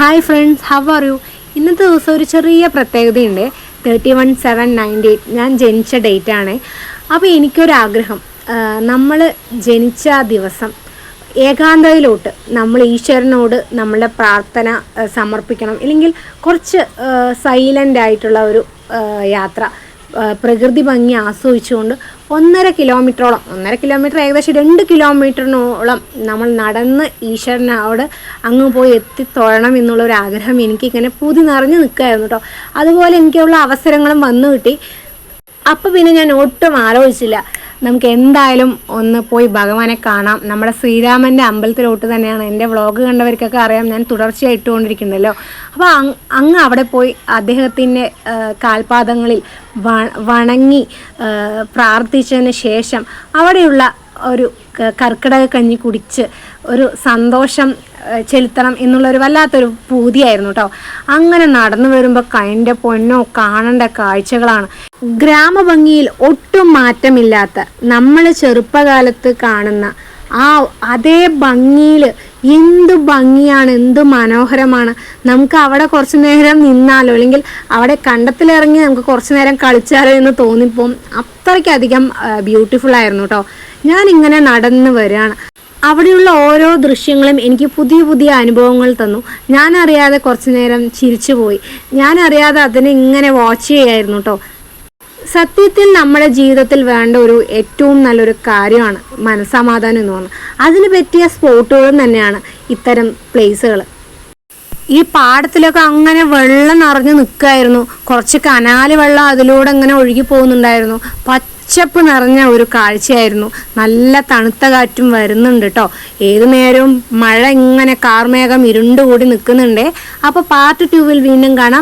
Hi friends, how are you? ഇന്നത്തെ ദിവസം ഒരു ചെറിയ പ്രത്യേകതയുണ്ട്. 31/7/98 ഞാൻ ജനിച്ച ഡേറ്റാണ്. അപ്പോൾ എനിക്കൊരാഗ്രഹം, നമ്മൾ ജനിച്ച ദിവസം ഏകാന്തതയിലോട്ട് നമ്മൾ ഈശ്വരനോട് നമ്മളുടെ പ്രാർത്ഥന സമർപ്പിക്കണം. ഇല്ലെങ്കിൽ കുറച്ച് സൈലൻ്റ് ഒരു യാത്ര, പ്രകൃതി ഭംഗി ആസ്വദിച്ചുകൊണ്ട് 1.5 കിലോമീറ്റർ ഏകദേശം 2 കിലോമീറ്ററിനോളം നമ്മൾ നടന്ന് ഈശ്വരനോട് അങ്ങ് പോയി എത്തിത്തൊഴണം എന്നുള്ളൊരു ആഗ്രഹം എനിക്കിങ്ങനെ പൂതി നിറഞ്ഞു നിൽക്കുകയായിരുന്നു കേട്ടോ. അതുപോലെ എനിക്കുള്ള അവസരങ്ങളും വന്നു കിട്ടി. അപ്പോൾ പിന്നെ ഞാൻ ഒട്ടും ആലോചിച്ചില്ല, നമുക്ക് എന്തായാലും ഒന്ന് പോയി ഭഗവാനെ കാണാം. നമ്മുടെ ശ്രീരാമൻ്റെ അമ്പലത്തിലോട്ട് തന്നെയാണ്. എൻ്റെ വ്ളോഗ് കണ്ടവർക്കൊക്കെ അറിയാം, ഞാൻ തുടർച്ചയായി ഇട്ടുകൊണ്ടിരിക്കുന്നുണ്ടല്ലോ. അപ്പോൾ അങ്ങ് അവിടെ പോയി അദ്ദേഹത്തിൻ്റെ കാൽപാദങ്ങളിൽ വണങ്ങി പ്രാർത്ഥിച്ചതിന് ശേഷം അവിടെയുള്ള ഒരു കർക്കിടക കഞ്ഞി കുടിച്ച് ഒരു സന്തോഷം ചെലുത്തണം എന്നുള്ളൊരു വല്ലാത്തൊരു പൂതിയായിരുന്നു കേട്ടോ. അങ്ങനെ നടന്നു വരുമ്പോൾ കൈൻ്റെ പൊന്നോ കാണേണ്ട കാഴ്ചകളാണ്. ഗ്രാമഭംഗിയിൽ ഒട്ടും മാറ്റമില്ലാത്ത നമ്മൾ ചെറുപ്പകാലത്ത് കാണുന്ന ആ അതേ ഭംഗിയിൽ എന്ത് ഭംഗിയാണ്, എന്ത് മനോഹരമാണ്. നമുക്ക് അവിടെ കുറച്ച് നേരം നിന്നാലോ അല്ലെങ്കിൽ അവിടെ കണ്ടത്തിലിറങ്ങി നമുക്ക് കുറച്ച് നേരം കളിച്ചാലോ എന്ന് തോന്നിപ്പോവും. അത്രയ്ക്കധികം ബ്യൂട്ടിഫുൾ ആയിരുന്നു കേട്ടോ. ഞാനിങ്ങനെ നടന്ന് വരികയാണ്. അവിടെയുള്ള ഓരോ ദൃശ്യങ്ങളും എനിക്ക് പുതിയ പുതിയ അനുഭവങ്ങൾ തന്നു. ഞാനറിയാതെ കുറച്ച് നേരം ചിരിച്ചു പോയി. ഞാനറിയാതെ അതിനെ ഇങ്ങനെ വാച്ച് ചെയ്യായിരുന്നു കേട്ടോ. സത്യത്തിൽ നമ്മുടെ ജീവിതത്തിൽ വേണ്ട ഒരു ഏറ്റവും നല്ലൊരു കാര്യമാണ് മനസ്സമാധാനം എന്ന് പറഞ്ഞാൽ. അതിന് പറ്റിയ സ്പോട്ടുകളും തന്നെയാണ് ഇത്തരം പ്ലേസുകൾ. ഈ പാടത്തിലൊക്കെ അങ്ങനെ വെള്ളം നിറഞ്ഞു നിൽക്കുമായിരുന്നു. കുറച്ച് കനാല് വെള്ളം അതിലൂടെ അങ്ങനെ ഒഴുകി പോകുന്നുണ്ടായിരുന്നു. പച്ചപ്പ് നിറഞ്ഞ ഒരു കാഴ്ചയായിരുന്നു. നല്ല തണുത്ത കാറ്റും വരുന്നുണ്ട് കേട്ടോ. ഏതു നേരവും മഴ ഇങ്ങനെ കാർമേഘം ഇരുണ്ടുകൂടി നിൽക്കുന്നുണ്ട്. അപ്പോൾ പാർട്ട് 2 വീണ്ടും കാണാം.